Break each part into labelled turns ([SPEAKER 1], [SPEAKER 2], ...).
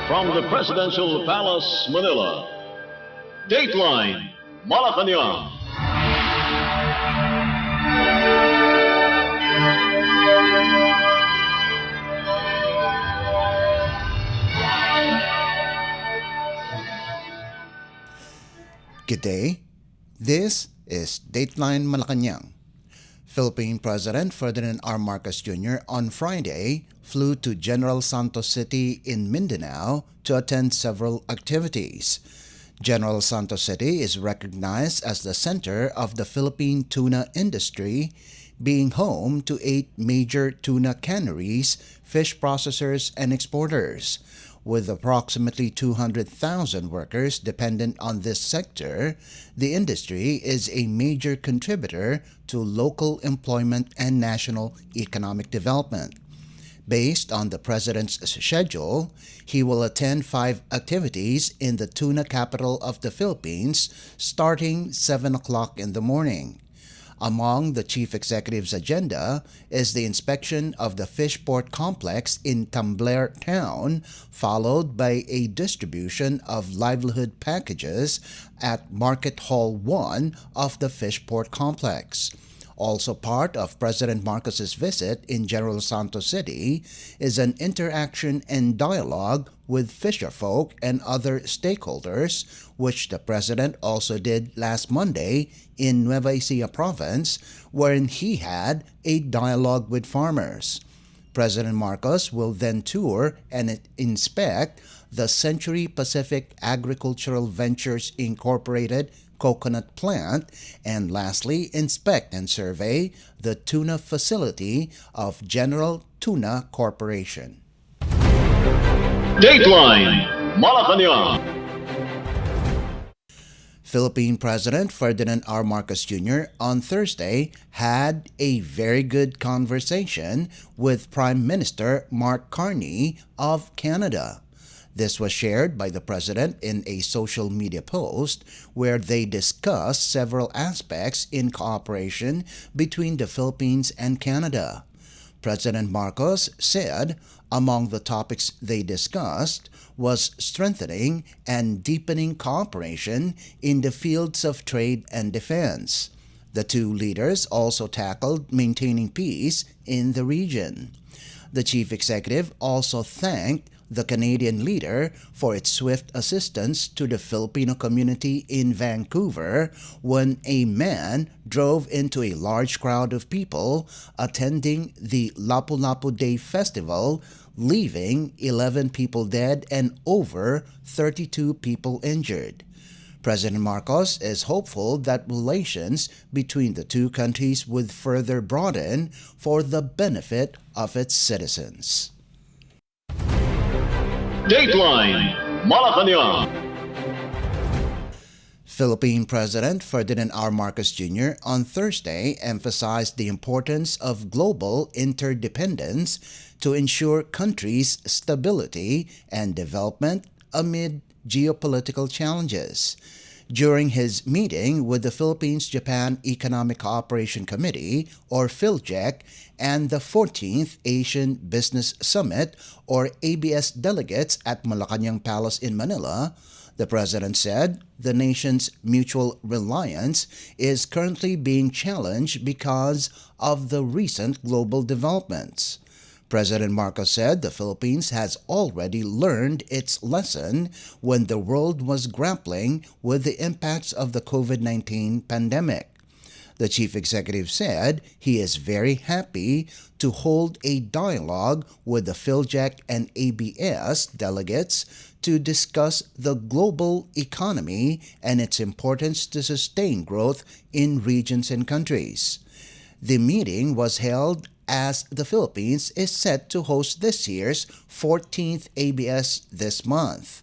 [SPEAKER 1] From the Presidential Palace, Manila, Dateline Malacañang.
[SPEAKER 2] Good day. This is Dateline Malacañang. Philippine President Ferdinand R. Marcos Jr. on Friday flew to General Santos City in Mindanao to attend several activities. General Santos City is recognized as the center of the Philippine tuna industry, being home to 8 major tuna canneries, fish processors, and exporters. With approximately 200,000 workers dependent on this sector, the industry is a major contributor to local employment and national economic development. Based on the President's schedule, he will attend 5 activities in the tuna capital of the Philippines starting 7 o'clock in the morning. Among the Chief Executive's agenda is the inspection of the fish port complex in Tambler Town, followed by a distribution of livelihood packages at Market Hall 1 of the fish port complex. Also part of President Marcos's visit in General Santos City is an interaction and dialogue with fisherfolk and other stakeholders, which the President also did last Monday in Nueva Ecija province, wherein he had a dialogue with farmers. President Marcos will then tour and inspect the Century Pacific Agricultural Ventures Incorporated coconut plant, and lastly, inspect and survey the tuna facility of General Tuna Corporation.
[SPEAKER 1] Dateline Malacañang.
[SPEAKER 2] Philippine President Ferdinand R. Marcos Jr. on Thursday had a very good conversation with Prime Minister Mark Carney of Canada. This was shared by the President in a social media post where they discussed several aspects in cooperation between the Philippines and Canada. President Marcos said among the topics they discussed was strengthening and deepening cooperation in the fields of trade and defense. The two leaders also tackled maintaining peace in the region. The chief executive also thanked the Canadian leader for its swift assistance to the Filipino community in Vancouver when a man drove into a large crowd of people attending the Lapu-Lapu Day Festival, leaving 11 people dead and over 32 people injured. President Marcos is hopeful that relations between the two countries would further broaden for the benefit of its citizens.
[SPEAKER 1] Dateline Malacañang.
[SPEAKER 2] Philippine President Ferdinand R. Marcos Jr. on Thursday emphasized the importance of global interdependence to ensure countries' stability and development amid geopolitical challenges. During his meeting with the Philippines-Japan Economic Cooperation Committee, or PhilJEC, and the 14th Asian Business Summit, or ABS delegates at Malacañang Palace in Manila, the President said the nation's mutual reliance is currently being challenged because of the recent global developments. President Marcos said the Philippines has already learned its lesson when the world was grappling with the impacts of the COVID-19 pandemic. The chief executive said he is very happy to hold a dialogue with the PhilJEC and ABS delegates to discuss the global economy and its importance to sustain growth in regions and countries. The meeting was held as the Philippines is set to host this year's 14th ABS this month.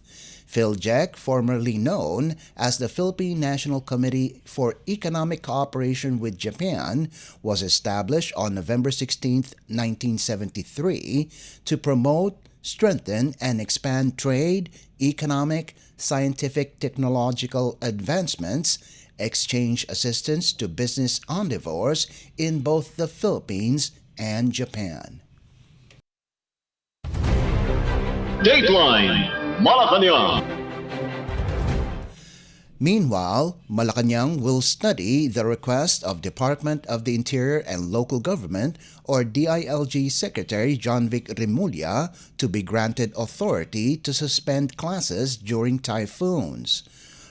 [SPEAKER 2] PhilJEC, formerly known as the Philippine National Committee for Economic Cooperation with Japan, was established on November 16, 1973 to promote, strengthen, and expand trade, economic, scientific, technological advancements, exchange assistance to business endeavors in both the Philippines and Japan.
[SPEAKER 1] Dateline Malacañang.
[SPEAKER 2] Meanwhile, Malacañang will study the request of Department of the Interior and Local Government or DILG Secretary John Vic Remulla to be granted authority to suspend classes during typhoons.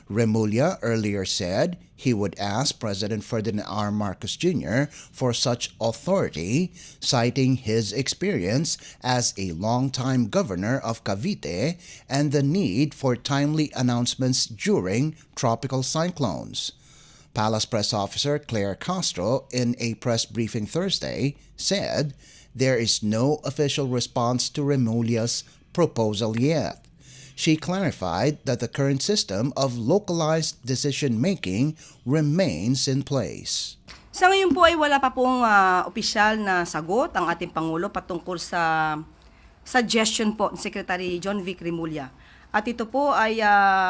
[SPEAKER 2] Remulla earlier said he would ask President Ferdinand R. Marcos Jr. for such authority, citing his experience as a longtime governor of Cavite and the need for timely announcements during tropical cyclones. Palace Press Officer Claire Castro, in a press briefing Thursday, said there is no official response to Remulla's proposal yet. She clarified that the current system of localized decision-making remains in place.
[SPEAKER 3] Sa ngayon po ay wala pa pong opisyal na sagot ang ating Pangulo patungkol sa suggestion po ni Secretary John Vic Remulla. At ito po ay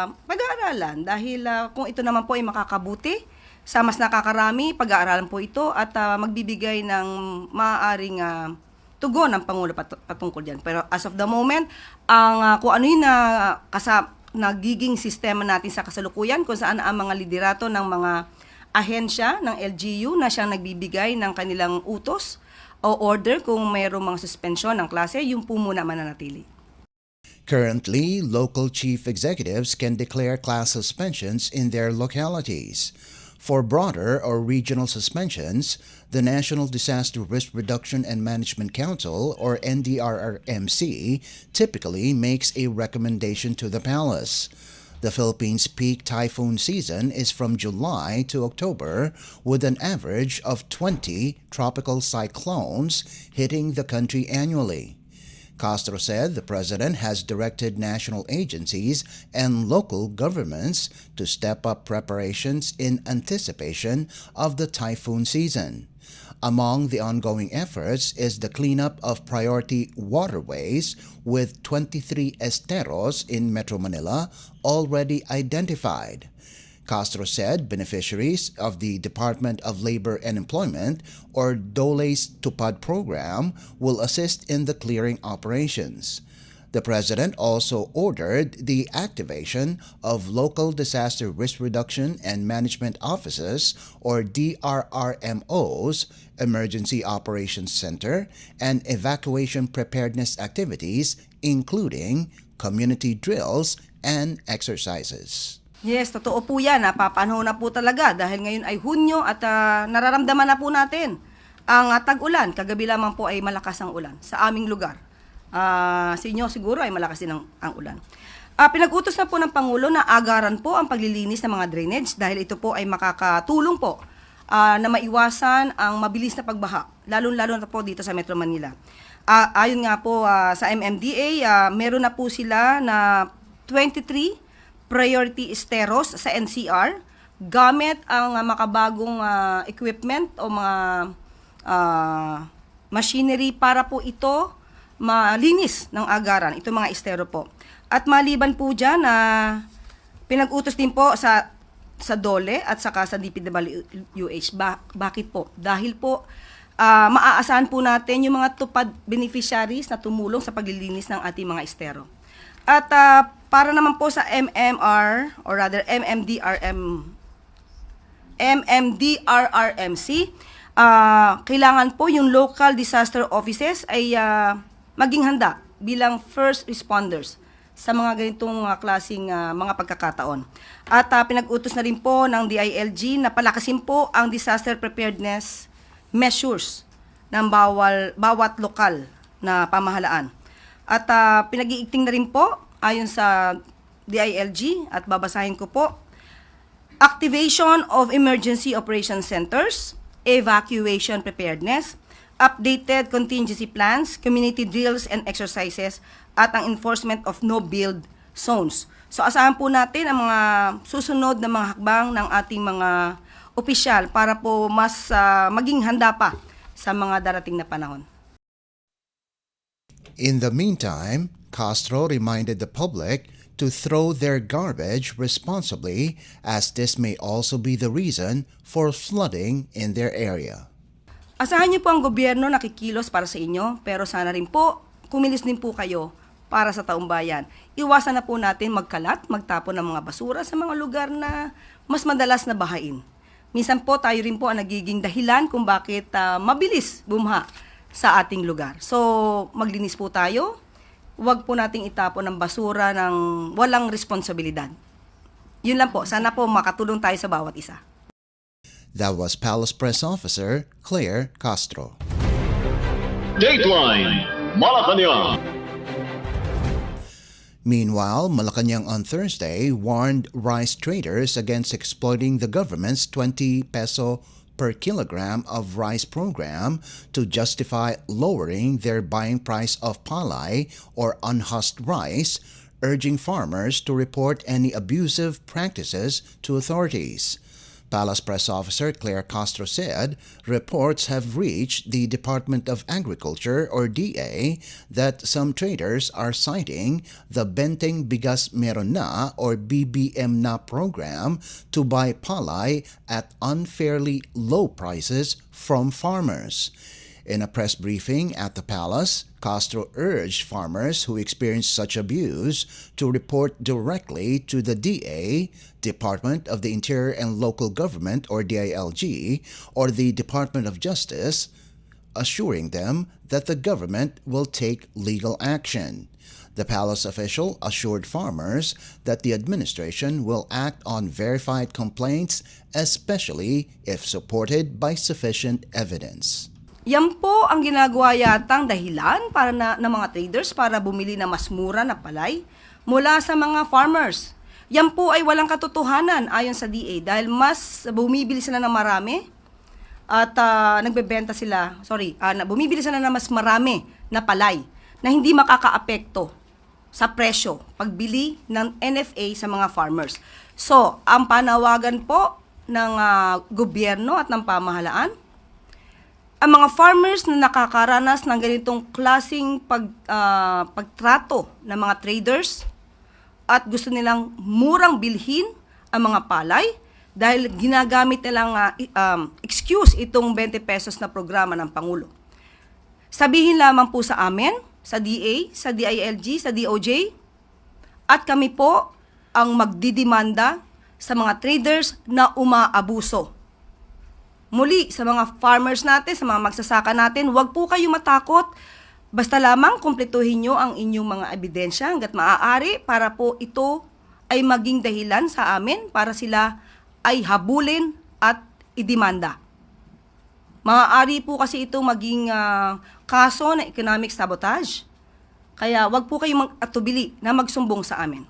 [SPEAKER 3] pag-aaralan dahil kung ito naman po ay makakabuti sa mas nakakarami, pag-aaralan po ito at magbibigay ng maaaring tugon ng Pangulo patungkol dyan. Pero as of the moment, kung ano yung nagiging sistema natin sa kasalukuyan, kung saan ang mga liderato ng mga ahensya ng LGU na siyang nagbibigay ng kanilang utos o order kung mayroong mga suspensyon ng klase, yung po muna mananatili.
[SPEAKER 2] Currently, local chief executives can declare class suspensions in their localities. For broader or regional suspensions, the National Disaster Risk Reduction and Management Council, or NDRRMC, typically makes a recommendation to the palace. The Philippines' peak typhoon season is from July to October, with an average of 20 tropical cyclones hitting the country annually. Castro said the president has directed national agencies and local governments to step up preparations in anticipation of the typhoon season. Among the ongoing efforts is the cleanup of priority waterways, with 23 esteros in Metro Manila already identified. Castro said beneficiaries of the Department of Labor and Employment, or DOLE's Tupad program, will assist in the clearing operations. The president also ordered the activation of local disaster risk reduction and management offices, or DRRMOs, emergency operations center, and evacuation preparedness activities, including community drills and exercises.
[SPEAKER 3] Yes, totoo po yan. Napapanahon na po talaga dahil ngayon ay Hunyo at nararamdaman na po natin ang tag-ulan. Kagabi lamang po ay malakas ang ulan sa aming lugar. Sa inyo siguro ay malakas din ang ulan. Pinag-utos na po ng Pangulo na agaran po ang paglilinis ng mga drainage dahil ito po ay makakatulong po na maiwasan ang mabilis na pagbaha, lalo-lalo na po dito sa Metro Manila. Ayon nga po sa MMDA, meron na po sila na 23 priority esteros sa NCR gamit ang makabagong equipment o mga machinery para po ito malinis ng agaran, ito mga estero po. At maliban po dyan pinag-utos din po sa DOLE at saka sa DPWH. Bakit po? Dahil po maaasahan po natin yung mga tupad beneficiaries na tumulong sa paglilinis ng ating mga estero. At para naman po sa MMR, or rather MMDRRMC, kailangan po yung local disaster offices ay maging handa bilang first responders sa mga ganitong klaseng mga pagkakataon. At pinag-utos na rin po ng DILG na palakasin po ang disaster preparedness measures ng bawat lokal na pamahalaan. At pinag-iigting na rin po ayon sa DILG at babasahin ko po, activation of emergency operation centers, evacuation preparedness, updated contingency plans, community drills and exercises, at ang enforcement of no-build zones. So asahan po natin ang mga susunod na mga hakbang ng ating mga opisyal para po mas maging handa pa sa mga darating na panahon.
[SPEAKER 2] In the meantime, Castro reminded the public to throw their garbage responsibly, as this may also be the reason for flooding in their area.
[SPEAKER 3] Asahan niyo po ang gobyerno nakikilos para sa inyo, pero sana rin po kumilos din po kayo para sa taong bayan. Iwasan na po natin magkalat, magtapon ng mga basura sa mga lugar na mas madalas na bahain. Minsan po tayo rin po ang nagiging dahilan kung bakit mabilis bumha sa ating lugar. So, maglinis po tayo. Huwag po nating itapon ng basura ng walang responsibilidad. Yun lang po. Sana po makatulong tayo sa bawat isa.
[SPEAKER 2] That was Palace Press Officer Claire Castro.
[SPEAKER 1] Dateline Malacañang.
[SPEAKER 2] Meanwhile, Malacañang on Thursday warned rice traders against exploiting the government's 20 peso per kilogram of rice program to justify lowering their buying price of palay or unhusked rice, urging farmers to report any abusive practices to authorities. Palace Press Officer Claire Castro said reports have reached the Department of Agriculture or DA that some traders are citing the Benteng Bigas Meron Na or BBM Na program to buy palay at unfairly low prices from farmers. In a press briefing at the palace, Castro urged farmers who experience such abuse to report directly to the DA, Department of the Interior and Local Government or DILG, or the Department of Justice, assuring them that the government will take legal action. The palace official assured farmers that the administration will act on verified complaints, especially if supported by sufficient evidence.
[SPEAKER 3] Yan po ang ginagawa yatang dahilan para ng mga traders para bumili ng mas mura na palay mula sa mga farmers. Yan po ay walang katotohanan ayon sa DA dahil mas bumibili sila ng marami at bumibili sila ng mas marami na palay na hindi makakaapekto sa presyo pagbili ng NFA sa mga farmers. So, ang panawagan po ng gobyerno at ng pamahalaan, ang mga farmers na nakakaranas ng ganitong klaseng pagtrato ng mga traders at gusto nilang murang bilhin ang mga palay dahil ginagamit nilang excuse itong 20 pesos na programa ng Pangulo. Sabihin lamang po sa amin, sa DA, sa DILG, sa DOJ, at kami po ang magdidemanda sa mga traders na umaabuso. Muli, sa mga farmers natin, sa mga magsasaka natin, huwag po kayo matakot. Basta lamang kumpletuhin nyo ang inyong mga ebidensya hanggat maaari para po ito ay maging dahilan sa amin para sila ay habulin at idemanda. Maaari po kasi ito maging kaso na economic sabotage. Kaya huwag po kayong mag-atubili na magsumbong sa amin.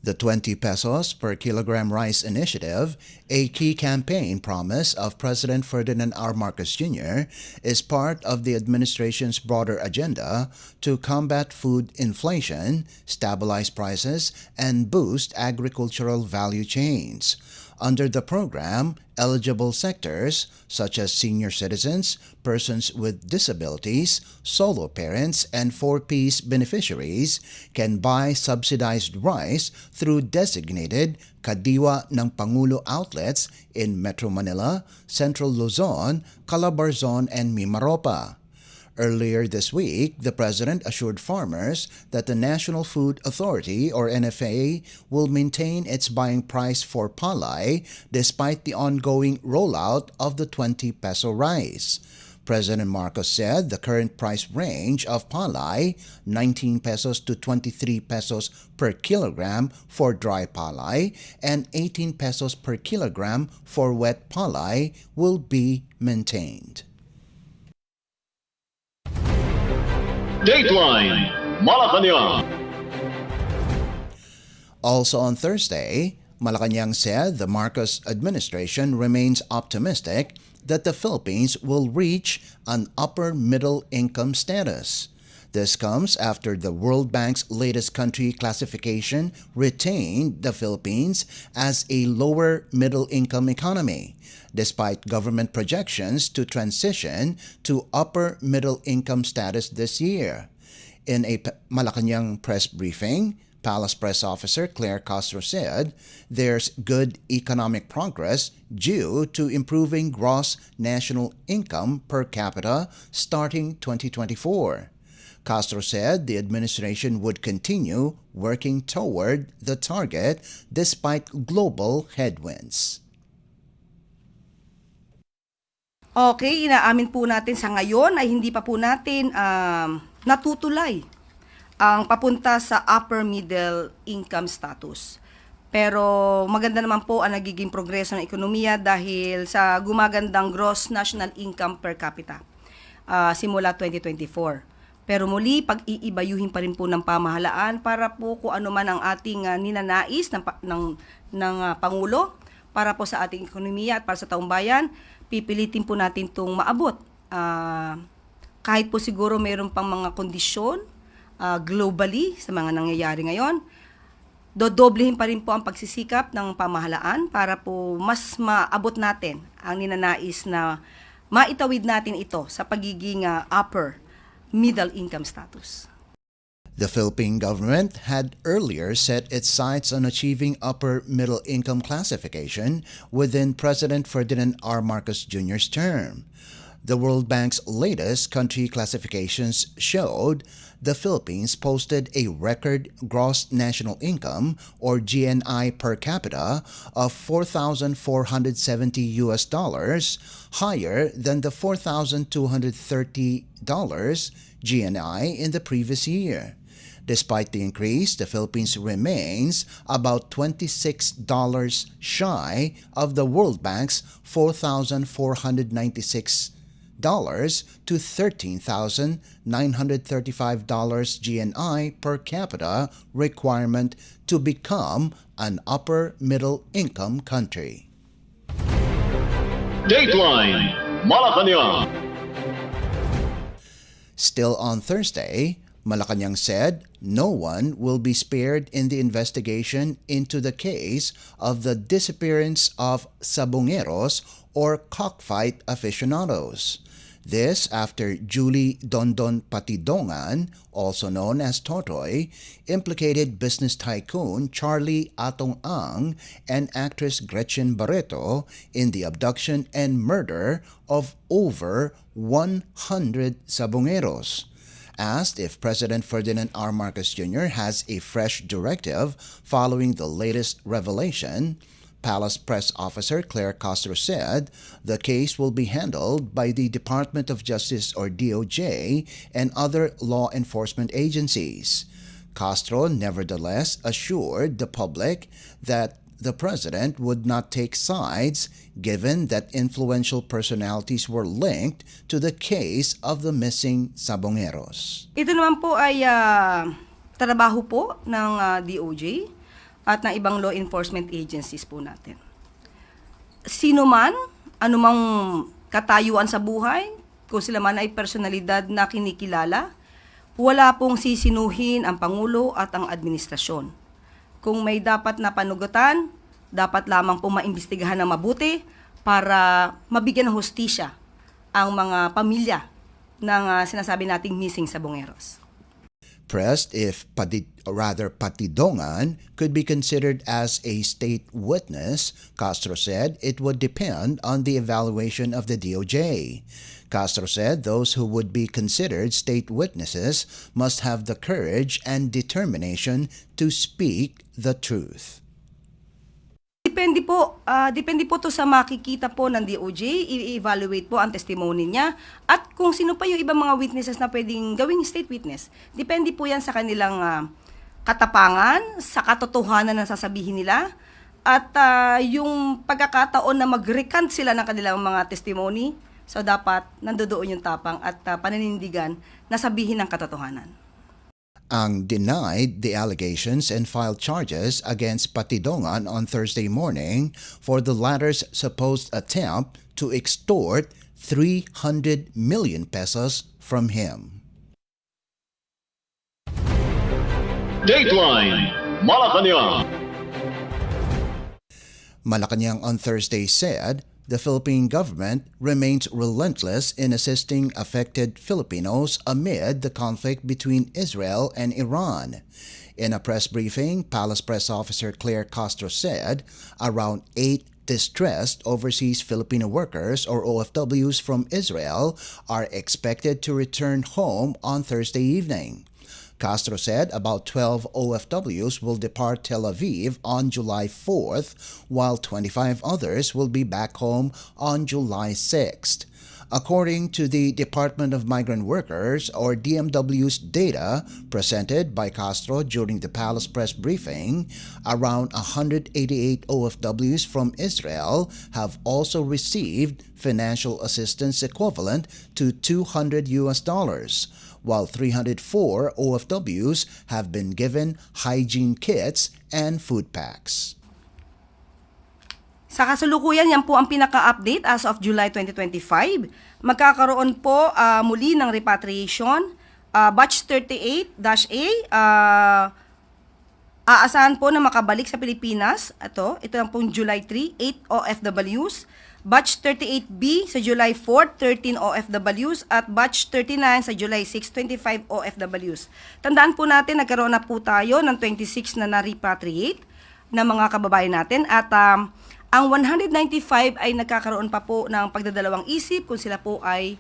[SPEAKER 2] The 20 pesos per kilogram rice initiative, a key campaign promise of President Ferdinand R. Marcos Jr., is part of the administration's broader agenda to combat food inflation, stabilize prices, and boost agricultural value chains. Under the program, eligible sectors such as senior citizens, persons with disabilities, solo parents, and 4-piece beneficiaries can buy subsidized rice through designated Kadiwa ng Pangulo outlets in Metro Manila, Central Luzon, Calabarzon, and Mimaropa. Earlier this week, the President assured farmers that the National Food Authority, or NFA, will maintain its buying price for palay despite the ongoing rollout of the 20 peso rice. President Marcos said the current price range of palay, 19 pesos to 23 pesos per kilogram for dry palay and 18 pesos per kilogram for wet palay, will be maintained.
[SPEAKER 1] Dateline Malacañang.
[SPEAKER 2] Also on Thursday, Malacañang said the Marcos administration remains optimistic that the Philippines will reach an upper middle income status. This comes after the World Bank's latest country classification retained the Philippines as a lower middle income economy, despite government projections to transition to upper middle income status this year. In a Malacañang press briefing, Palace Press Officer Claire Castro said there's good economic progress due to improving gross national income per capita starting 2024. Castro said the administration would continue working toward the target despite global headwinds.
[SPEAKER 3] Okay, inaamin po natin sa ngayon ay hindi pa po natin natutulay ang papunta sa upper middle income status. Pero maganda naman po ang nagiging progreso ng ekonomiya dahil sa gumagandang gross national income per capita simula 2024. Pero muli, pag-iibayuhin pa rin po ng pamahalaan para po kung ano man ang ating ninanais ng Pangulo para po sa ating ekonomiya at para sa taong bayan, pipilitin po natin itong maabot. Kahit po siguro mayroon pang mga kondisyon globally sa mga nangyayari ngayon, dodoblehin pa rin po ang pagsisikap ng pamahalaan para po mas maabot natin ang ninanais na maitawid natin ito sa pagiging upper middle income status.
[SPEAKER 2] The Philippine government had earlier set its sights on achieving upper middle income classification within President Ferdinand R. Marcos Jr.'s term. The World Bank's latest country classifications showed the Philippines posted a record gross national income or GNI per capita of $4,470 higher than the $4,230 GNI in the previous year. Despite the increase, the Philippines remains about $26 shy of the World Bank's $4,496 to $13,935 GNI per capita requirement to become an upper middle income country.
[SPEAKER 1] Dateline Malacañang.
[SPEAKER 2] Still on Thursday, Malacañang said no one will be spared in the investigation into the case of the disappearance of sabongeros or cockfight aficionados. This after Julie Dondon Patidongan, also known as Totoy, implicated business tycoon Charlie Atong Ang and actress Gretchen Barreto in the abduction and murder of over 100 sabongeros. Asked if President Ferdinand R. Marcos Jr. has a fresh directive following the latest revelation, Palace Press Officer Claire Castro said the case will be handled by the Department of Justice or DOJ and other law enforcement agencies. Castro nevertheless assured the public that the president would not take sides given that influential personalities were linked to the case of the missing sabongeros.
[SPEAKER 3] Ito naman po ay trabaho po ng DOJ at ng ibang law enforcement agencies po natin. Sino man, anumang katayuan sa buhay, kung sila man ay personalidad na kinikilala, wala pong sisinuhin ang Pangulo at ang administrasyon. Kung may dapat na panugutan, dapat lamang pong maimbestigahan ng mabuti para mabigyan ng hustisya ang mga pamilya ng sinasabi nating missing sabongeros.
[SPEAKER 2] Pressed if Patidongan could be considered as a state witness, Castro said it would depend on the evaluation of the DOJ. Castro said those who would be considered state witnesses must have the courage and determination to speak the truth.
[SPEAKER 3] Depende po to sa makikita po ng DOJ, i-evaluate po ang testimony niya at kung sino pa yung ibang mga witnesses na pwedeng gawing state witness. Depende po yan sa kanilang katapangan, sa katotohanan na sasabihin nila at yung pagkakataon na mag-recant sila ng kanilang mga testimony. So dapat nandoon yung tapang at paninindigan na sabihin ng katotohanan.
[SPEAKER 2] Ang denied the allegations and filed charges against Patidongan on Thursday morning for the latter's supposed attempt to extort 300 million pesos from him.
[SPEAKER 1] Dateline Malacañang.
[SPEAKER 2] Malacañang on Thursday said the Philippine government remains relentless in assisting affected Filipinos amid the conflict between Israel and Iran. In a press briefing, Palace Press Officer Claire Castro said around 8 distressed overseas Filipino workers or OFWs from Israel are expected to return home on Thursday evening. Castro said about 12 OFWs will depart Tel Aviv on July 4th, while 25 others will be back home on July 6th. According to the Department of Migrant Workers or DMW's data presented by Castro during the Palace press briefing, around 188 OFWs from Israel have also received financial assistance equivalent to $200, while 304 OFWs have been given hygiene kits and food packs.
[SPEAKER 3] Sa kasalukuyan, yan po ang pinaka-update as of July 2025. Magkakaroon po muli ng repatriation. Batch 38-A, aasahan po na makabalik sa Pilipinas. Ito lang pong July 3, 8 OFWs. Batch 38B sa July 4, 13 OFWs. At Batch 39 sa July 6, 25 OFWs. Tandaan po natin, nagkaroon na po tayo ng 26 na na-repatriate na mga kababayan natin. At ang 195 ay nagkakaroon pa po ng pagdadalawang isip kung sila po ay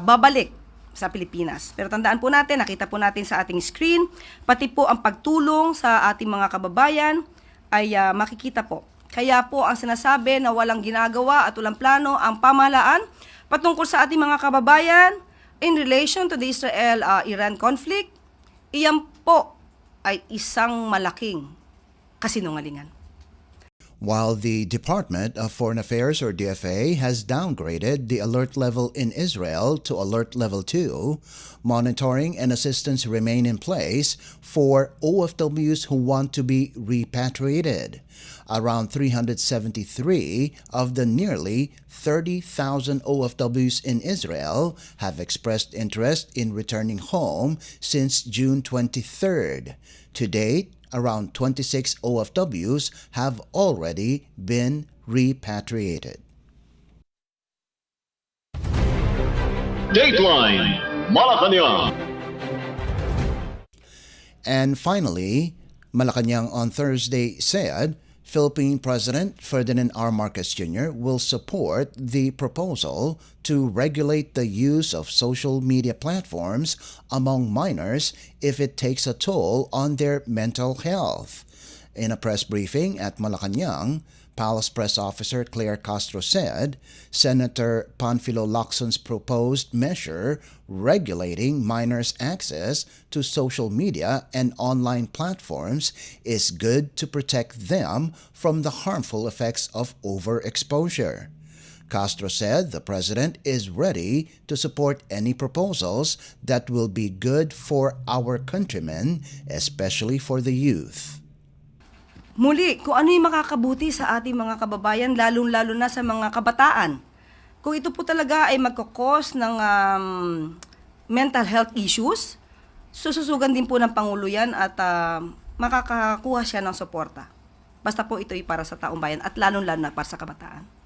[SPEAKER 3] babalik sa Pilipinas. Pero tandaan po natin, nakita po natin sa ating screen, pati po ang pagtulong sa ating mga kababayan ay makikita po. Kaya po ang sinasabi na walang ginagawa at walang plano ang pamahalaan patungkol sa ating mga kababayan in relation to the Israel-Iran conflict, iyan po ay isang malaking kasinungalingan.
[SPEAKER 2] While the Department of Foreign Affairs or DFA has downgraded the alert level in Israel to alert level 2, monitoring and assistance remain in place for OFWs who want to be repatriated. Around 373 of the nearly 30,000 OFWs in Israel have expressed interest in returning home since June 23rd. To date, around 26 OFWs have already been repatriated.
[SPEAKER 1] Dateline Malacañang.
[SPEAKER 2] And finally, Malacañang on Thursday said Philippine President Ferdinand R. Marcos Jr. will support the proposal to regulate the use of social media platforms among minors if it takes a toll on their mental health. In a press briefing at Malacañang, Palace Press Officer Claire Castro said Senator Panfilo Lacson's proposed measure regulating minors' access to social media and online platforms is good to protect them from the harmful effects of overexposure. Castro said the president is ready to support any proposals that will be good for our countrymen, especially for the youth.
[SPEAKER 3] Muli, kung ano yung makakabuti sa ating mga kababayan, lalong-lalo na sa mga kabataan. Kung ito po talaga ay magkakos ng mental health issues, sususugan din po ng Pangulo yan at makakakuha siya ng suporta. Basta po ito ay para sa taong bayan at lalong-lalo na para sa kabataan.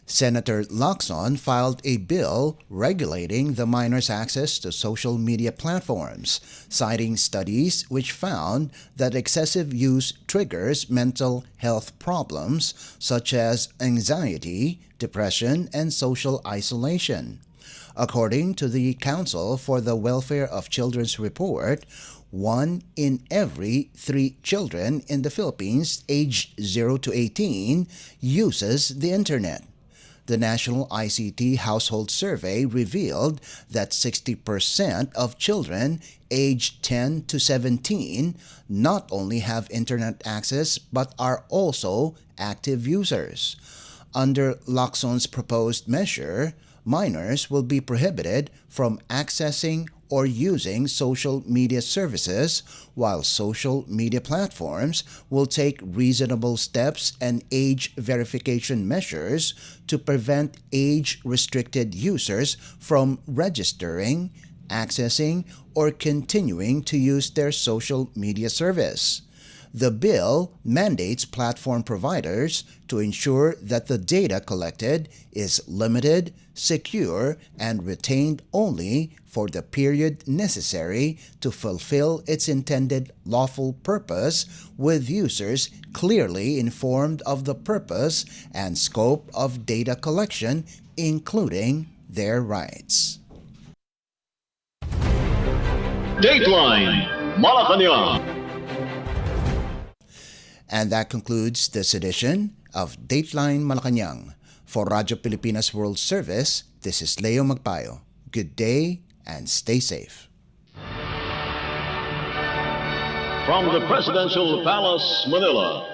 [SPEAKER 2] Senator Lacson filed a bill regulating the minors' access to social media platforms, citing studies which found that excessive use triggers mental health problems such as anxiety, depression, and social isolation. According to the Council for the Welfare of Children's report, 1 in every 3 children in the Philippines aged 0 to 18 uses the internet. The National ICT Household Survey revealed that 60% of children aged 10 to 17 not only have internet access but are also active users. Under Lacson's proposed measure, minors will be prohibited from accessing or using social media services, while social media platforms will take reasonable steps and age verification measures to prevent age-restricted users from registering, accessing, or continuing to use their social media service. The bill mandates platform providers to ensure that the data collected is limited, secure, and retained only for the period necessary to fulfill its intended lawful purpose, with users clearly informed of the purpose and scope of data collection, including their rights.
[SPEAKER 1] Dateline Malacañang.
[SPEAKER 2] And that concludes this edition of Dateline Malacañang. For Radyo Pilipinas World Service, this is Leo Magpayo. Good day and stay safe.
[SPEAKER 1] From the Presidential Palace, Manila,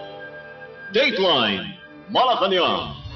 [SPEAKER 1] Dateline Malacañang.